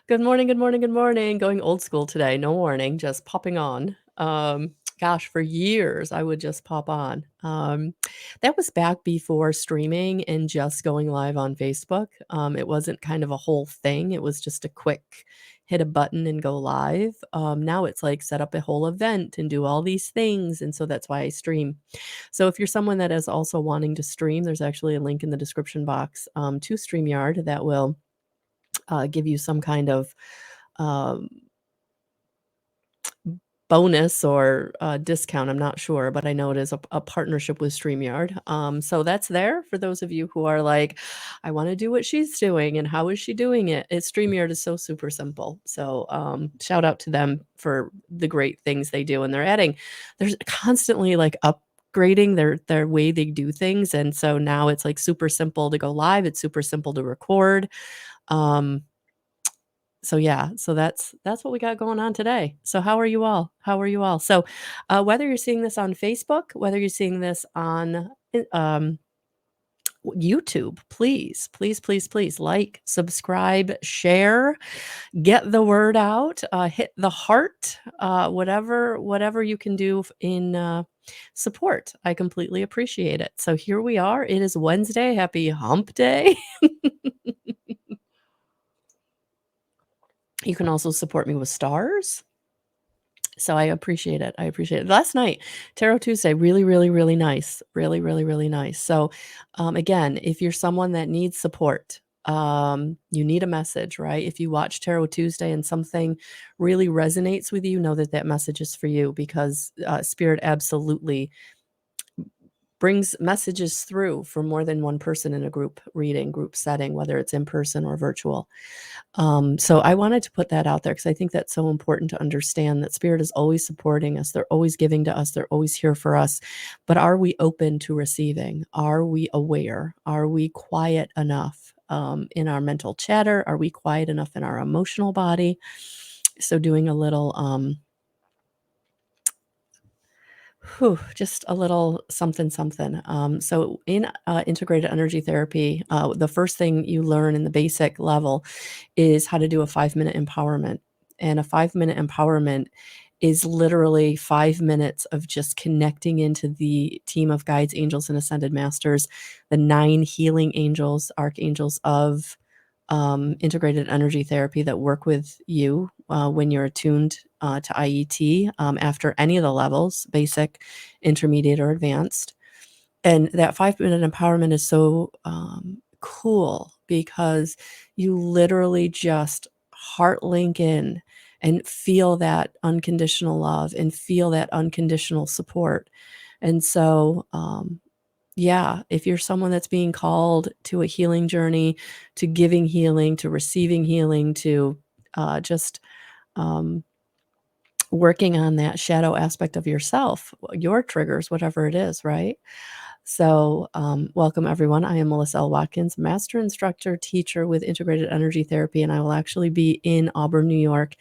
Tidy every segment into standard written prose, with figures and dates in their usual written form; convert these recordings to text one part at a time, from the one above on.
Good morning, good morning, good morning. Going old school today, no warning, just popping on. Gosh, for years I would just pop on. That was back before streaming and just going live on Facebook. It wasn't kind of a whole thing. It was just a quick hit a button and go live. Now it's like set up a whole event and do all these things. And so that's why I stream. So if you're someone that is also wanting to stream, there's actually a link in the description box to StreamYard that will give you some kind of um, bonus or discount. I'm not sure, but I know it is a partnership with StreamYard. So that's there for those of you who are like, I want to do what she's doing, and how is she doing it? StreamYard is so super simple. So shout out to them for the great things they do, and they're constantly like upgrading their way they do things, and so now it's like super simple to go live. It's super simple to record. So yeah, so that's what we got going on today. So how are you all? How are you all? So whether you're seeing this on Facebook, whether you're seeing this on YouTube, please like, subscribe, share, get the word out, hit the heart, whatever you can do in support. I completely appreciate it. So here we are. It is Wednesday. Happy Hump Day. You can also support me with stars. So I appreciate it. I appreciate it. Last night, Tarot Tuesday, really, really, really nice. Really, really, really nice. So again, if you're someone that needs support, you need a message, right? If you watch Tarot Tuesday and something really resonates with you, know that that message is for you, because Spirit absolutely brings messages through for more than one person in a group reading, group setting, whether it's in person or virtual. So I wanted to put that out there because I think that's so important to understand that Spirit is always supporting us. They're always giving to us. They're always here for us. But are we open to receiving? Are we aware? Are we quiet enough in our mental chatter? Are we quiet enough in our emotional body? So doing a little just a little something, something. So in integrated energy therapy, the first thing you learn in the basic level is how to do a 5-minute empowerment. And a 5-minute empowerment is literally 5 minutes of just connecting into the team of guides, angels, and ascended masters, the 9 healing angels, archangels of integrated energy therapy that work with you when you're attuned to IET after any of the levels, basic, intermediate, or advanced. And that 5-minute empowerment is so cool because you literally just heart link in and feel that unconditional love and feel that unconditional support. And so, yeah, if you're someone that's being called to a healing journey, to giving healing, to receiving healing, to just working on that shadow aspect of yourself, your triggers, whatever it is, right? So, welcome everyone. I am Melissa L. Watkins, master instructor, teacher with integrated energy therapy, and I will actually be in Auburn, New York,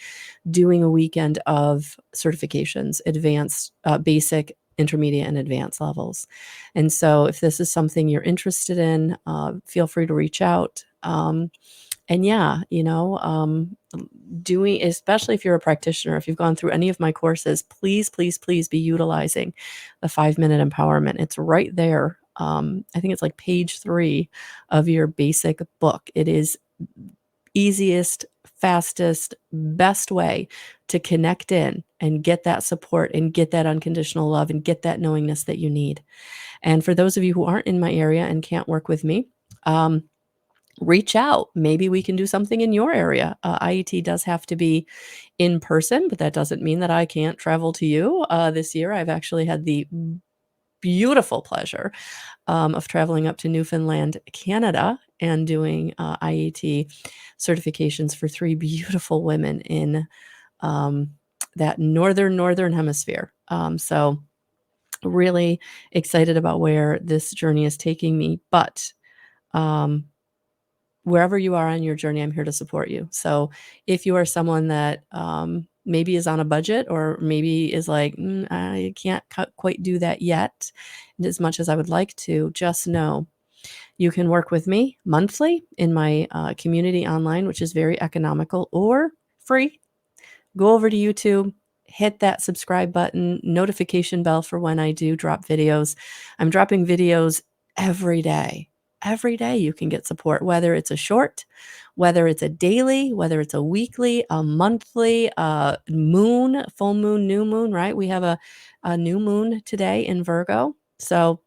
doing a weekend of certifications, advanced, basic, intermediate, and advanced levels. And so, if this is something you're interested in, feel free to reach out. And yeah, doing, especially if you're a practitioner, if you've gone through any of my courses, please be utilizing the 5-minute empowerment. It's right there. I think it's like page 3 of your basic book. It is easiest, fastest, best way to connect in and get that support and get that unconditional love and get that knowingness that you need. And for those of you who aren't in my area and can't work with me, reach out. Maybe we can do something in your area. IET does have to be in person, but that doesn't mean that I can't travel to you. This year, I've actually had the beautiful pleasure of traveling up to Newfoundland, Canada, and doing IET certifications for 3 beautiful women in that northern hemisphere. So really excited about where this journey is taking me. But wherever you are on your journey, I'm here to support you. So if you are someone that maybe is on a budget, or maybe is like, I can't quite do that yet, and as much as I would like to, just know You can work with me monthly in my community online, which is very economical or free. Go over to YouTube, hit that subscribe button, notification bell for when I do drop videos. I'm dropping videos every day. Every day you can get support, whether it's a short, whether it's a daily, whether it's a weekly, a monthly, moon, full moon, new moon, right? We have a new moon today in Virgo. So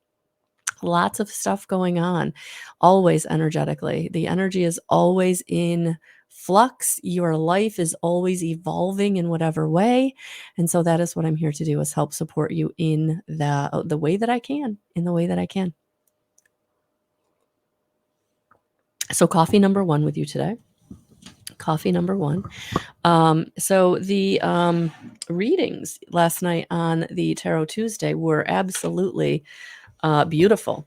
lots of stuff going on, always energetically. The energy is always in flux. Your life is always evolving in whatever way. And so that is what I'm here to do, is help support you in the way that I can, in the way that I can. So coffee number one with you today. Coffee number one. So the readings last night on the Tarot Tuesday were absolutely beautiful.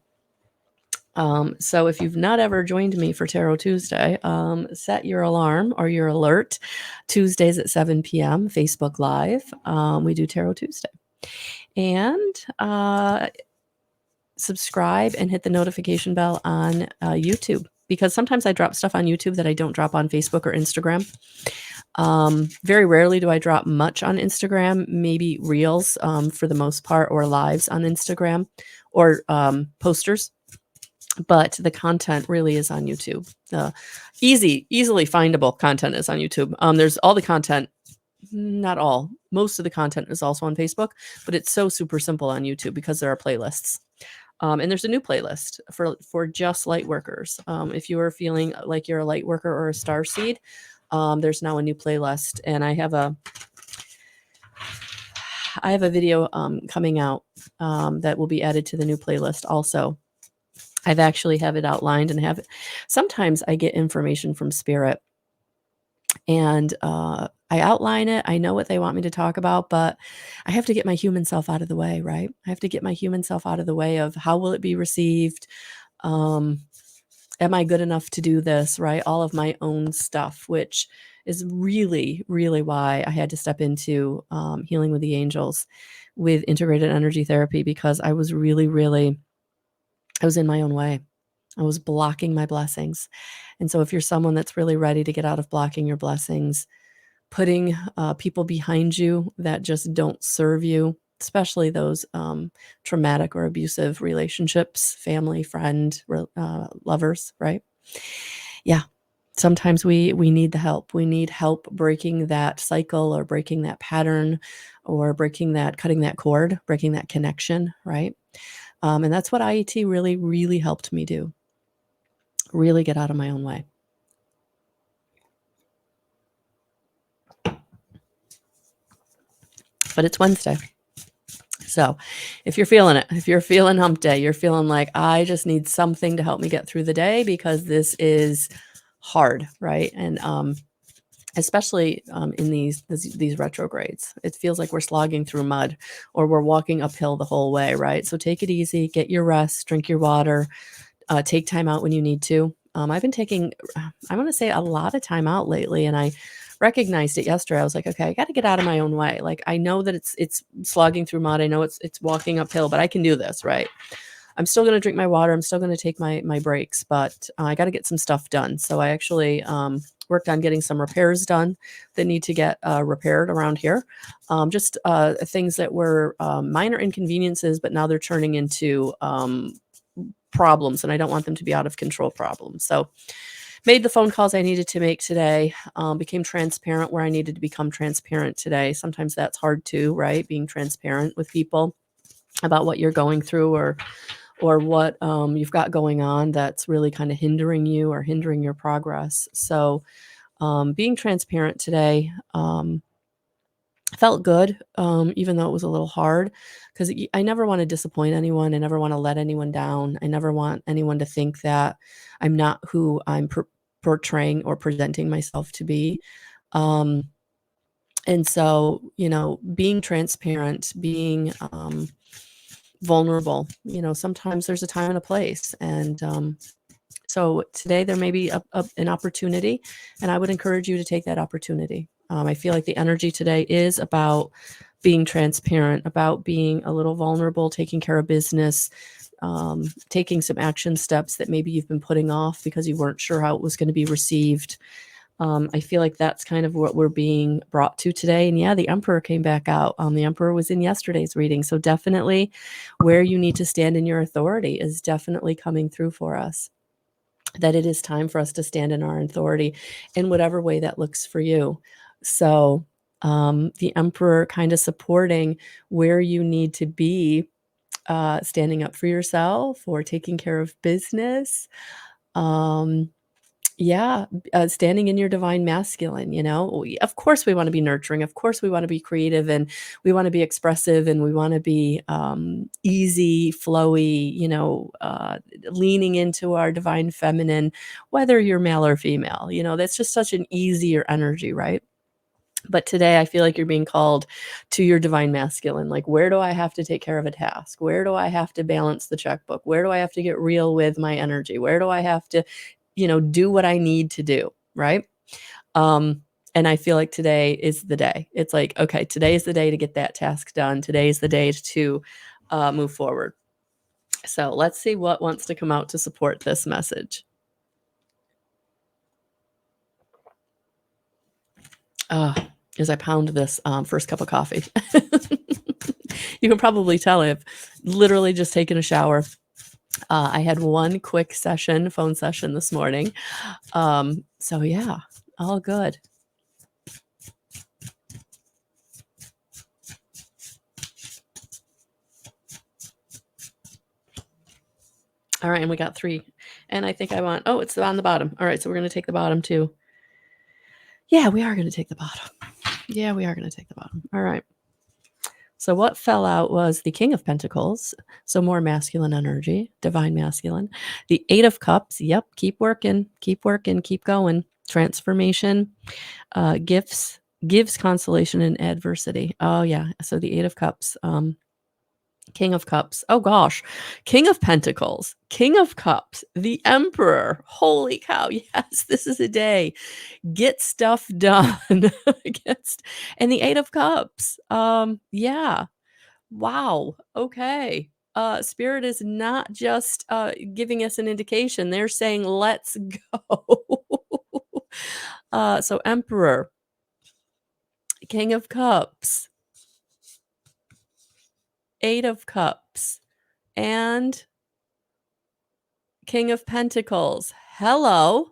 So if you've not ever joined me for Tarot Tuesday, set your alarm or your alert. Tuesdays at 7 p.m. Facebook Live. We do Tarot Tuesday. And subscribe and hit the notification bell on YouTube, because sometimes I drop stuff on YouTube that I don't drop on Facebook or Instagram. Very rarely do I drop much on Instagram, maybe reels for the most part, or lives on Instagram, or posters. But the content really is on YouTube. Easily findable content is on YouTube. There's all the content, not all, most of the content is also on Facebook, but it's so super simple on YouTube because there are playlists. And there's a new playlist for just light workers. If you are feeling like you're a light worker or a star seed, there's now a new playlist, and I have a video coming out that will be added to the new playlist also. I've actually have it outlined and have it. Sometimes I get information from Spirit, and I outline it. I know what they want me to talk about, but I have to get my human self out of the way, right? I have to get my human self out of the way of how will it be received? Am I good enough to do this, right? All of my own stuff, which is really, really why I had to step into healing with the angels with integrated energy therapy, because I was I was in my own way. I was blocking my blessings. And so if you're someone that's really ready to get out of blocking your blessings, putting people behind you that just don't serve you, especially those traumatic or abusive relationships, family, friend, lovers, right? Yeah. Sometimes we need the help. We need help breaking that cycle, or breaking that pattern, or cutting that cord, breaking that connection, right? And that's what IET really, really helped me do. Really get out of my own way. But it's Wednesday. So if you're feeling it, if you're feeling hump day, you're feeling like, I just need something to help me get through the day because this is hard, right? And especially in these retrogrades, it feels like we're slogging through mud, or we're walking uphill the whole way, right? So take it easy, get your rest, drink your water, take time out when you need to. I've been taking, I want to say, a lot of time out lately, and I recognized it yesterday. I was like, okay, I got to get out of my own way. Like, I know that it's slogging through mud. I know it's walking uphill, but I can do this, right? I'm still going to drink my water. I'm still going to take my breaks, but I got to get some stuff done. So I actually worked on getting some repairs done that need to get repaired around here. Just things that were minor inconveniences, but now they're turning into problems, and I don't want them to be out of control problems. So made the phone calls I needed to make today, became transparent where I needed to become transparent today. Sometimes that's hard too, right? Being transparent with people about what you're going through, or what you've got going on that's really kind of hindering you or hindering your progress. So being transparent today felt good, even though it was a little hard, because I never want to disappoint anyone. I never want to let anyone down. I never want anyone to think that I'm not who I'm portraying or presenting myself to be. And so, being transparent, being vulnerable, sometimes there's a time and a place. And so today there may be an opportunity, and I would encourage you to take that opportunity. I feel like the energy today is about being transparent, about being a little vulnerable, taking care of business, taking some action steps that maybe you've been putting off because you weren't sure how it was going to be received. I feel like that's kind of what we're being brought to today. And yeah, the Emperor came back out. The Emperor was in yesterday's reading. So definitely where you need to stand in your authority is definitely coming through for us. That it is time for us to stand in our authority in whatever way that looks for you. So the Emperor kind of supporting where you need to be, standing up for yourself or taking care of business. Um, yeah, standing in your divine masculine, of course we want to be nurturing. Of course we want to be creative, and we want to be expressive, and we want to be easy, flowy, leaning into our divine feminine, whether you're male or female. That's just such an easier energy, right? But today I feel like you're being called to your divine masculine. Like, where do I have to take care of a task? Where do I have to balance the checkbook? Where do I have to get real with my energy? Where do I have to, do what I need to do, right? Um, and I feel like today is the day. It's like, okay, today is the day to get that task done. Today is the day to move forward. So let's see what wants to come out to support this message. As I pound this first cup of coffee. You can probably tell I've literally just taken a shower. I had one quick phone session this morning. So yeah, all good. All right, and we got 3. And I think it's on the bottom. All right, so we're going to take the bottom too. Yeah, we are going to take the bottom. Yeah, we are going to take the bottom. All right. So what fell out was the King of Pentacles, so more masculine energy, divine masculine. The 8 of Cups, yep, keep working, keep going. Transformation, gives consolation in adversity. Oh yeah, so the 8 of Cups, King of Cups. Oh gosh, King of Pentacles, King of Cups, the Emperor. Holy cow, yes, this is a day. Get stuff done. And the 8 of Cups. Yeah. Wow. Okay. Spirit is not just giving us an indication. They're saying, let's go. So Emperor, King of Cups, 8 of Cups, and King of Pentacles. Hello.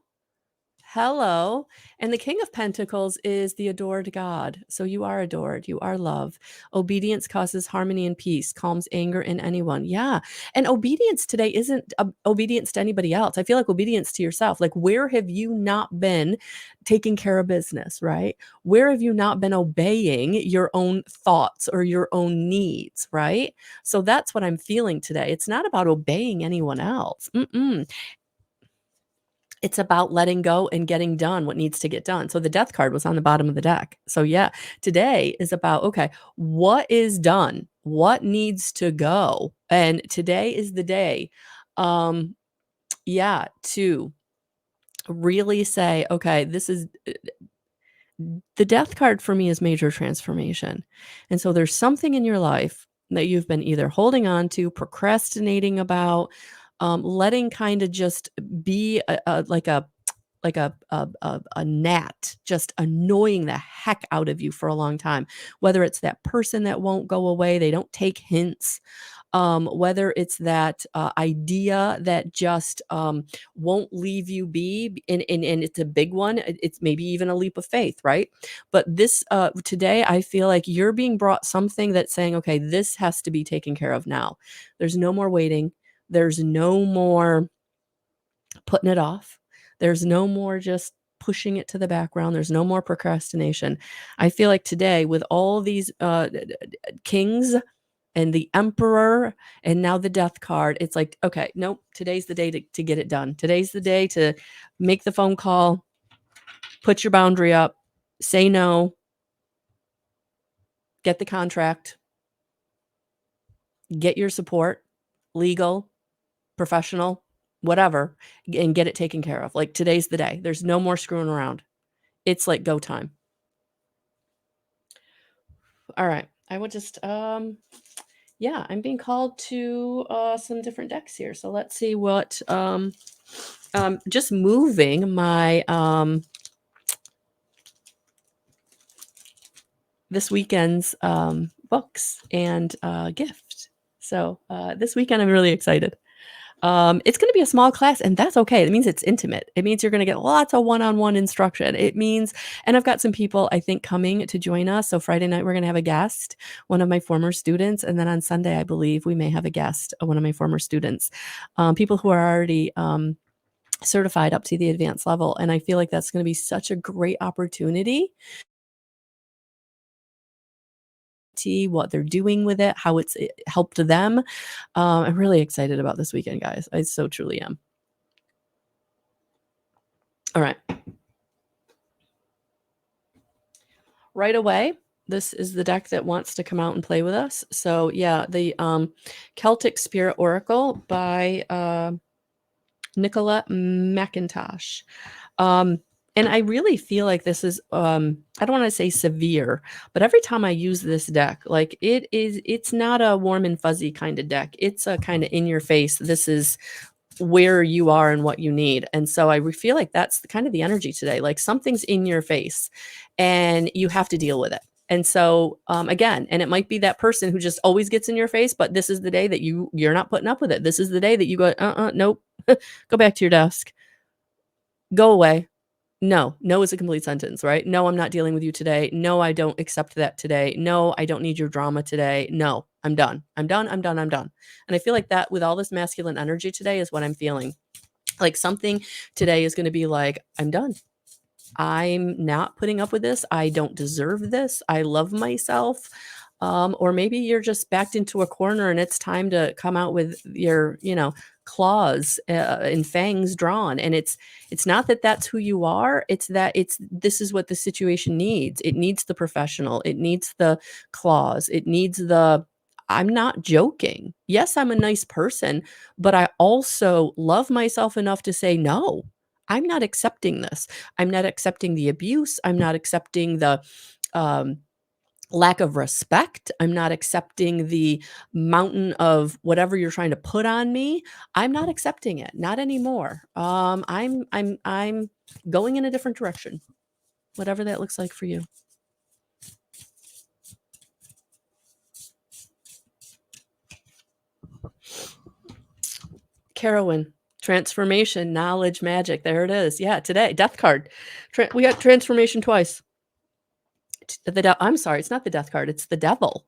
Hello. And the King of Pentacles is the adored God. So you are adored. You are love. Obedience causes harmony and peace, calms anger in anyone. Yeah. And obedience today isn't obedience to anybody else. I feel like obedience to yourself. Like, where have you not been taking care of business, right? Where have you not been obeying your own thoughts or your own needs, right? So that's what I'm feeling today. It's not about obeying anyone else. It's about letting go and getting done what needs to get done. So the death card was on the bottom of the deck. So yeah, today is about, okay, what is done? What needs to go? And today is the day, to really say, okay, this is the death card for me is major transformation. And so there's something in your life that you've been either holding on to, procrastinating about, letting kind of just be a gnat just annoying the heck out of you for a long time. Whether it's that person that won't go away, they don't take hints, whether it's that idea that just won't leave you be, and it's a big one. It's maybe even a leap of faith, right? But this today, I feel like you're being brought something that's saying, okay, this has to be taken care of now. There's no more waiting. There's no more putting it off. There's no more just pushing it to the background. There's no more procrastination. I feel like today, with all these kings and the emperor and now the death card, it's like, okay, nope, today's the day to get it done. Today's the day to make the phone call, put your boundary up, say no, get the contract, get your support, legal, professional, whatever, and get it taken care of. Like, today's the day. There's no more screwing around. It's like go time. All right. I would just Yeah, I'm being called to some different decks here. So let's see what just moving my this weekend's books and gift. So this weekend I'm really excited. It's going to be a small class, and that's okay. It means it's intimate. It means you're going to get lots of one-on-one instruction. It means, and I've got some people I think coming to join us. So Friday night we're going to have a guest, one of my former students, and then on Sunday I believe we may have a guest, one of my former students, people who are already certified up to the advanced level, and I feel like that's going to be such a great opportunity. See what they're doing with it, how it's helped them. I'm really excited about this weekend, guys. I so truly am. All right. Right away, this is the deck that wants to come out and play with us. So yeah, the Celtic Spirit Oracle by Nicola McIntosh. And I really feel like this is I don't want to say severe, but every time I use this deck, like it's not a warm and fuzzy kind of deck. It's a kind of in your face. This is where you are and what you need. And so feel like that's kind of the energy today. Like something's in your face and you have to deal with it. And so again, and it might be that person who just always gets in your face, but this is the day that you're not putting up with it. This is the day that you go, nope, go back to your desk, go away. No, no is a complete sentence, right? No, I'm not dealing with you today. No, I don't accept that today. No, I don't need your drama today. No, I'm done. I'm done. I'm done. I'm done. And I feel like that with all this masculine energy today is what I'm feeling. Like something today is going to be like, I'm done. I'm not putting up with this. I don't deserve this. I love myself. Or maybe you're just backed into a corner and it's time to come out with your, claws and fangs drawn. And it's not that that's who you are. It's that this is what the situation needs. It needs the professional. It needs the claws. It needs the, I'm not joking. Yes, I'm a nice person, but I also love myself enough to say, no, I'm not accepting this. I'm not accepting the abuse. I'm not accepting the um, lack of respect. I'm not accepting the mountain of whatever you're trying to put on me. I'm not accepting it. Not anymore. I'm going in a different direction. Whatever that looks like for you. Carowin, transformation, knowledge, magic. There it is. Yeah, today, death card. We got transformation twice. I'm sorry, it's not the death card. It's the devil.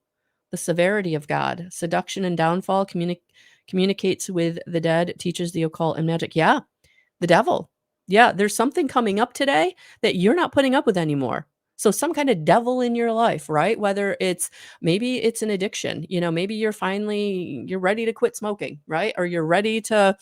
The severity of God, seduction and downfall, communicates with the dead, teaches the occult and magic. Yeah, the devil. Yeah, there's something coming up today that you're not putting up with anymore. So some kind of devil in your life, right? Whether maybe it's an addiction, maybe you're ready to quit smoking, right? Or you're ready to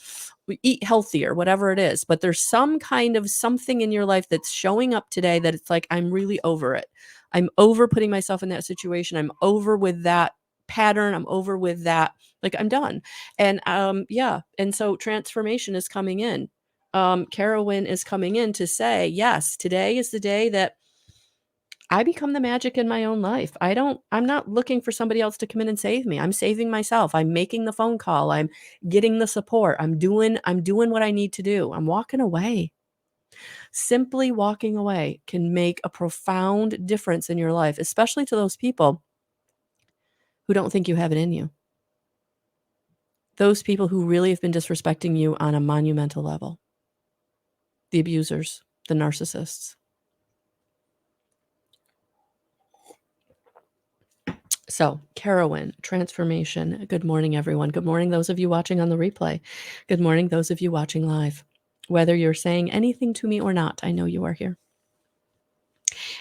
eat healthier, whatever it is. But there's some kind of something in your life that's showing up today that it's like, I'm really over it. I'm over putting myself in that situation. I'm over with that pattern. I'm over with that. Like I'm done. And yeah. And so transformation is coming in. Carowin is coming in to say, yes, today is the day that I become the magic in my own life. I'm not looking for somebody else to come in and save me. I'm saving myself. I'm making the phone call. I'm getting the support. I'm doing what I need to do. I'm walking away. Simply walking away can make a profound difference in your life, especially to those people who don't think you have it in you. Those people who really have been disrespecting you on a monumental level. The abusers, the narcissists. So, Carowin, transformation. Good morning, everyone. Good morning, those of you watching on the replay. Good morning, those of you watching live. Whether you're saying anything to me or not, I know you are here.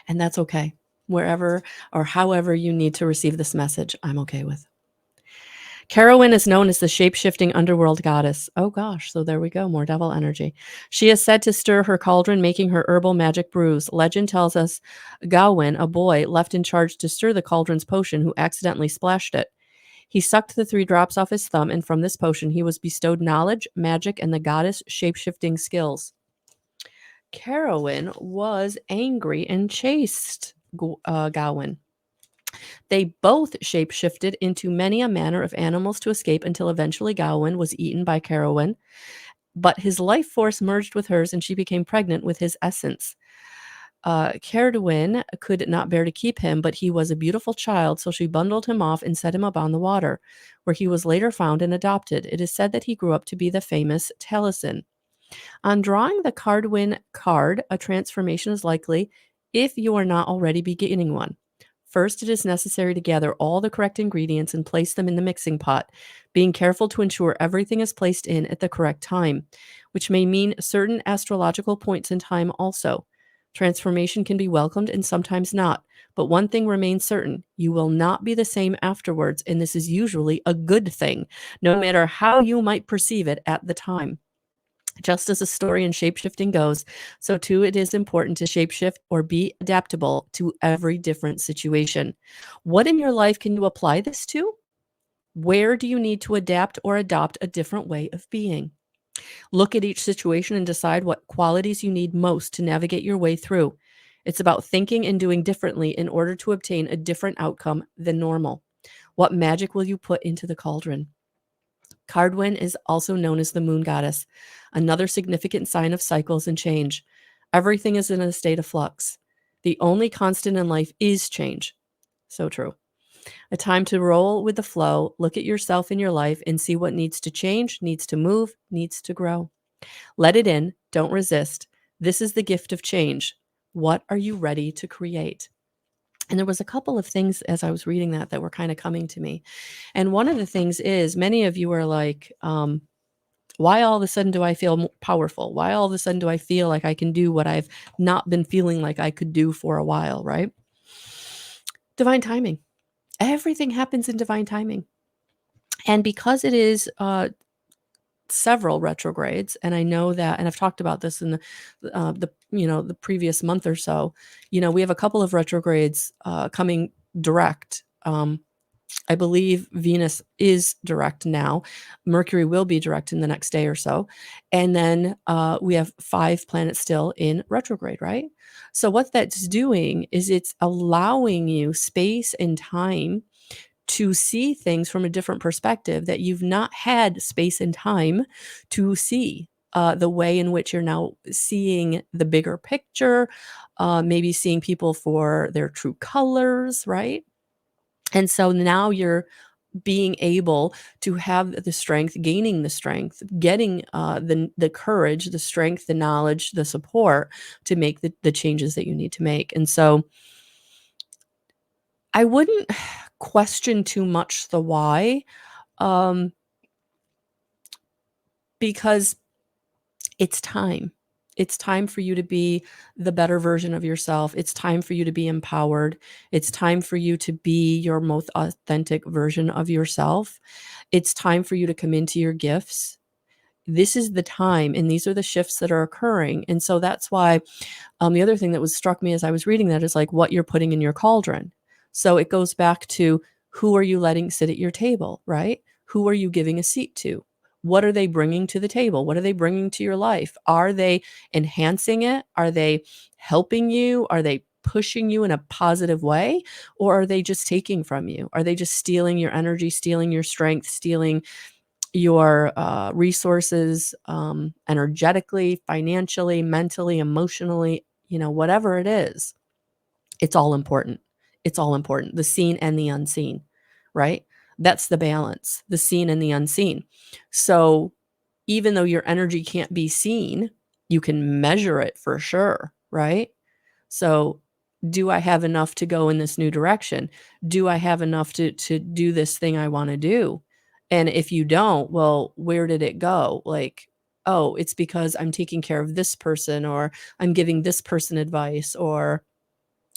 And that's okay. Wherever or however you need to receive this message, I'm okay with. Carowin is known as the shape-shifting underworld goddess. Oh gosh, so there we go, more devil energy. She is said to stir her cauldron, making her herbal magic brews. Legend tells us Gawain, a boy left in charge to stir the cauldron's potion, who accidentally splashed it. He sucked the 3 drops off his thumb, and from this potion he was bestowed knowledge, magic, and the goddess shape-shifting skills. Carowin was angry and chased Gawain. They both shapeshifted into many a manner of animals to escape until eventually Gawain was eaten by Carowin, but his life force merged with hers and she became pregnant with his essence. Carowin could not bear to keep him, but he was a beautiful child, so she bundled him off and set him upon the water, where he was later found and adopted. It is said that he grew up to be the famous Taliesin. On drawing the Cardwin card, a transformation is likely if you are not already beginning one. First, it is necessary to gather all the correct ingredients and place them in the mixing pot, being careful to ensure everything is placed in at the correct time, which may mean certain astrological points in time also. Transformation can be welcomed and sometimes not, but one thing remains certain: you will not be the same afterwards, and this is usually a good thing, no matter how you might perceive it at the time. Just as a story in shapeshifting goes, so too it is important to shapeshift or be adaptable to every different situation. What in your life can you apply this to? Where do you need to adapt or adopt a different way of being? Look at each situation and decide what qualities you need most to navigate your way through. It's about thinking and doing differently in order to obtain a different outcome than normal. What magic will you put into the cauldron? Cardwin is also known as the moon goddess, another significant sign of cycles and change. Everything is in a state of flux. The only constant in life is change. So true. A time to roll with the flow, look at yourself in your life and see what needs to change, needs to move, needs to grow. Let it in, don't resist. This is the gift of change. What are you ready to create? And there was a couple of things as I was reading that were kind of coming to me. And one of the things is many of you are like, why all of a sudden do I feel powerful? Why all of a sudden do I feel like I can do what I've not been feeling like I could do for a while, right? Divine timing. Everything happens in divine timing. And because it is several retrogrades, and I know that, and I've talked about this in the previous month or so. We have a couple of retrogrades coming direct. I believe Venus is direct now. Mercury will be direct in the next day or so. And then we have 5 planets still in retrograde, right? So what that's doing is it's allowing you space and time to see things from a different perspective that you've not had space and time to see. The way in which you're now seeing the bigger picture, maybe seeing people for their true colors, right? And so now you're being able to have the strength, gaining the strength, getting the courage, the strength, the knowledge, the support to make the changes that you need to make. And so I wouldn't question too much the why, um, because it's time. It's time for you to be the better version of yourself. It's time for you to be empowered. It's time for you to be your most authentic version of yourself. It's time for you to come into your gifts. This is the time, and these are the shifts that are occurring. And so that's why the other thing that was struck me as I was reading that is like what you're putting in your cauldron. So it goes back to, who are you letting sit at your table, right? Who are you giving a seat to? What are they bringing to the table? What are they bringing to your life? Are they enhancing it? Are they helping you? Are they pushing you in a positive way? Or are they just taking from you? Are they just stealing your energy, stealing your strength, stealing your resources, energetically, financially, mentally, emotionally, whatever it is? It's all important. It's all important. The seen and the unseen, right? That's the balance, the seen and the unseen. So even though your energy can't be seen, you can measure it for sure, right? So do I have enough to go in this new direction? Do I have enough to do this thing I want to do? And if you don't, well, where did it go? Like, oh, it's because I'm taking care of this person, or I'm giving this person advice, or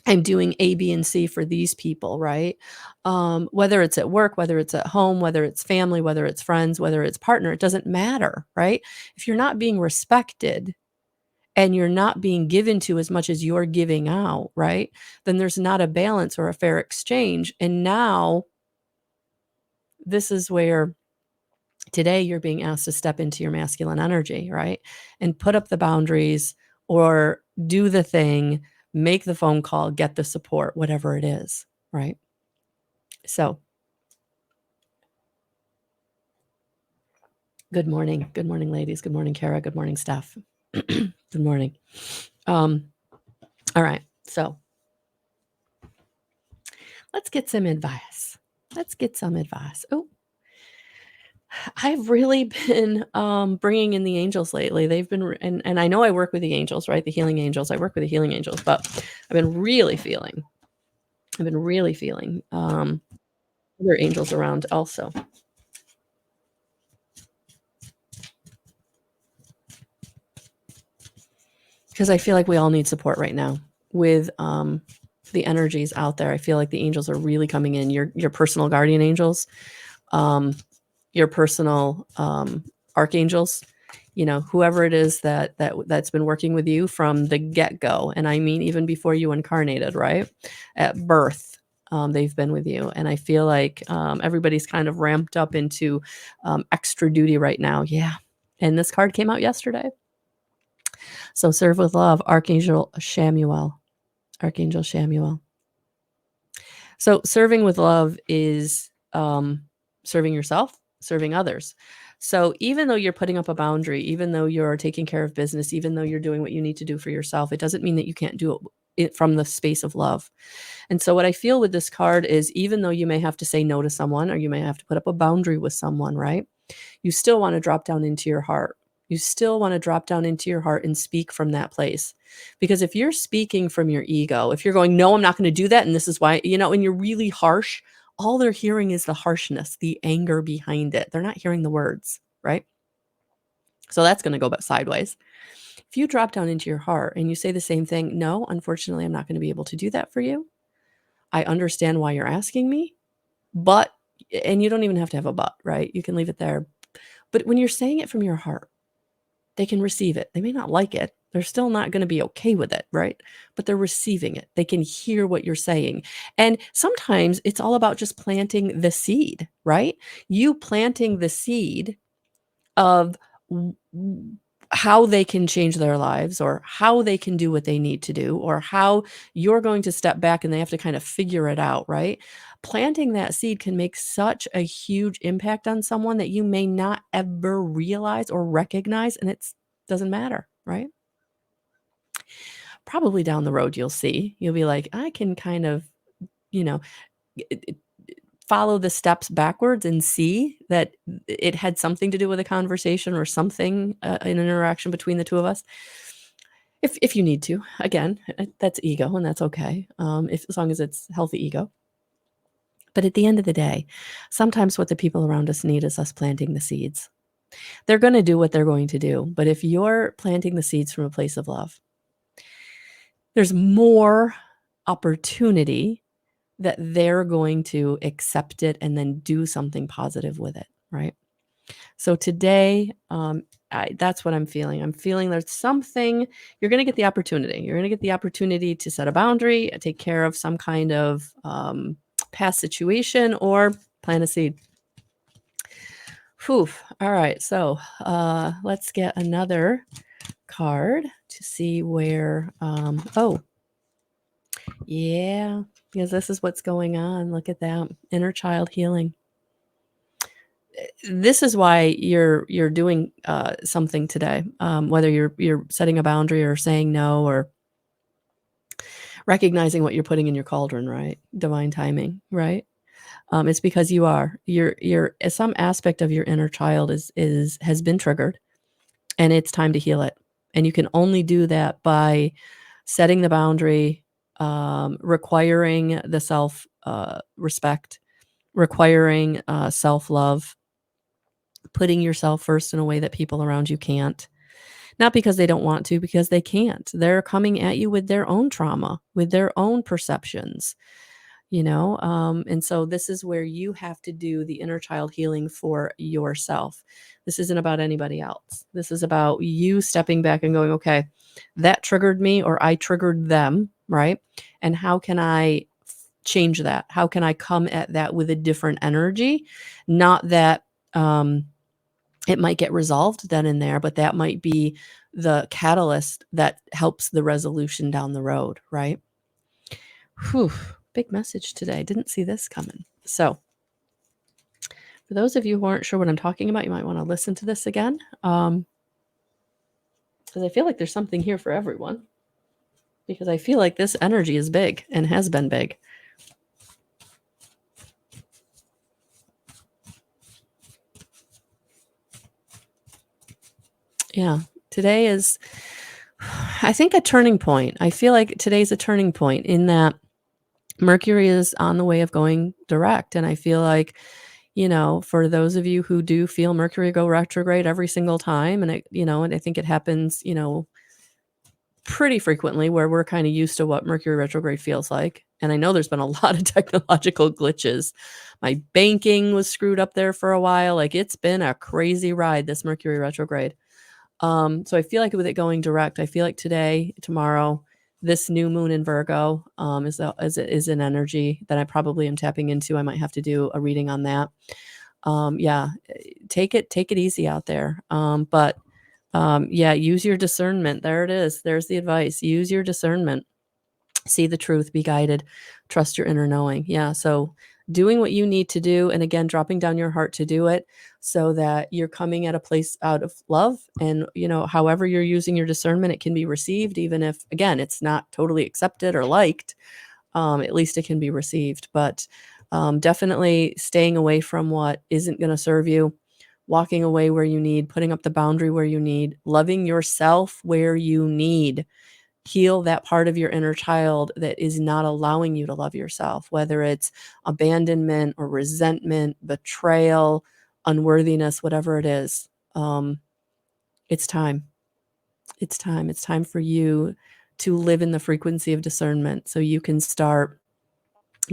I'm doing A, B, and C for these people, right? Whether it's at work, whether it's at home, whether it's family, whether it's friends, whether it's partner, it doesn't matter, right? If you're not being respected and you're not being given to as much as you're giving out, right? Then there's not a balance or a fair exchange. And now this is where today you're being asked to step into your masculine energy, right? And put up the boundaries, or do the thing, make the phone call, get the support, whatever it is, right? So, good morning. Good morning, ladies. Good morning, Kara. Good morning, Steph. Good morning. All right. So, let's get some advice. Let's get some advice. Oh, I've really been bringing in the angels lately. They've been, and I know I work with the angels, right? The healing angels. I work with the healing angels, but I've been really feeling other angels around also. Because I feel like we all need support right now with the energies out there. I feel like the angels are really coming in. Your personal guardian angels, your personal archangels, whoever it is that's been working with you from the get-go. And I mean, even before you incarnated, right? At birth, they've been with you. And I feel like everybody's kind of ramped up into extra duty right now. Yeah. And this card came out yesterday. So serve with love, Archangel Shamuel. Archangel Shamuel. So serving with love is serving yourself, serving others. So even though you're putting up a boundary, even though you're taking care of business, even though you're doing what you need to do for yourself, it doesn't mean that you can't do it from the space of love. And so what I feel with this card is, even though you may have to say no to someone, or you may have to put up a boundary with someone, right? You still want to drop down into your heart. You still want to drop down into your heart and speak from that place. Because if you're speaking from your ego, if you're going, no, I'm not going to do that, and this is why, and you're really harsh, all they're hearing is the harshness, the anger behind it. They're not hearing the words, right? So that's going to go sideways. If you drop down into your heart and you say the same thing, no, unfortunately, I'm not going to be able to do that for you. I understand why you're asking me, but, and you don't even have to have a but, right? You can leave it there. But when you're saying it from your heart, they can receive it. They may not like it. They're still not going to be okay with it, right? But they're receiving it. They can hear what you're saying. And sometimes it's all about just planting the seed, right? You planting the seed of how they can change their lives, or how they can do what they need to do, or how you're going to step back and they have to kind of figure it out, right? Planting that seed can make such a huge impact on someone that you may not ever realize or recognize, and it doesn't matter, right? Probably down the road, you'll be like, I can kind of, you know, follow the steps backwards and see that it had something to do with a conversation or something, an interaction between the two of us. If you need to, again, that's ego, and that's okay. If as long as it's healthy ego. But at the end of the day, sometimes what the people around us need is us planting the seeds. They're going to do what they're going to do, but if you're planting the seeds from a place of love, there's more opportunity that they're going to accept it and then do something positive with it, right? So today, that's what I'm feeling. I'm feeling there's something you're going to get the opportunity. You're going to get the opportunity to set a boundary, take care of some kind of past situation, or plant a seed. Whew. All right. So let's get another card to see where. Oh, yeah, because this is what's going on. Look at that, inner child healing. This is why you're doing something today, whether you're setting a boundary or saying no, or recognizing what you're putting in your cauldron, right? Divine timing, right? It's because you're some aspect of your inner child has been triggered, and it's time to heal it. And you can only do that by setting the boundary, requiring the self respect, requiring self love, putting yourself first in a way that people around you can't. Not because they don't want to, because they can't. They're coming at you with their own trauma, with their own perceptions, and so this is where you have to do the inner child healing for yourself. This isn't about anybody else. This is about you stepping back and going, okay, that triggered me, or I triggered them, right? And how can I change that? How can I come at that with a different energy? Not that it might get resolved then and there, but that might be the catalyst that helps the resolution down the road, right? Whew, big message today. Didn't see this coming. So for those of you who aren't sure what I'm talking about, you might want to listen to this again, because I feel like there's something here for everyone, because I feel like this energy is big and has been big. Yeah, today is, I think, a turning point. I feel like today's a turning point in that Mercury is on the way of going direct. And I feel like, for those of you who do feel Mercury go retrograde every single time, and and I think it happens, pretty frequently, where we're kind of used to what Mercury retrograde feels like. And I know there's been a lot of technological glitches. My banking was screwed up there for a while. Like, it's been a crazy ride, this Mercury retrograde. So I feel like with it going direct, I feel like today, tomorrow, this new moon in Virgo is an energy that I probably am tapping into. I might have to do a reading on that. Yeah, take it easy out there. But yeah, use your discernment. There it is. There's the advice. Use your discernment. See the truth, be guided, trust your inner knowing. Yeah. So doing what you need to do, and again, dropping down your heart to do it, so that you're coming at a place out of love. And, however you're using your discernment, it can be received, even if, again, it's not totally accepted or liked. At least it can be received. But definitely staying away from what isn't going to serve you, walking away where you need, putting up the boundary where you need, loving yourself where you need. Heal that part of your inner child that is not allowing you to love yourself, whether it's abandonment or resentment, betrayal, unworthiness, whatever it is. It's time. It's time. It's time for you to live in the frequency of discernment, so you can start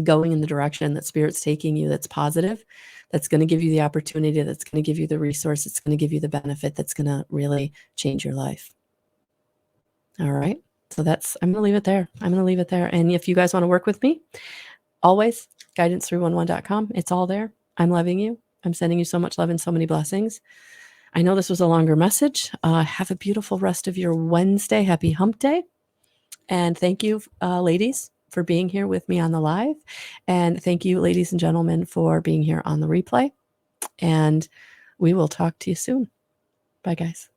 going in the direction that Spirit's taking you, that's positive, that's going to give you the opportunity, that's going to give you the resource, it's going to give you the benefit, that's going to really change your life. All right. So I'm going to leave it there. And if you guys want to work with me, always guidance311.com. It's all there. I'm loving you. I'm sending you so much love and so many blessings. I know this was a longer message. Have a beautiful rest of your Wednesday. Happy hump day. And thank you, ladies, for being here with me on the live. And thank you, ladies and gentlemen, for being here on the replay. And we will talk to you soon. Bye, guys.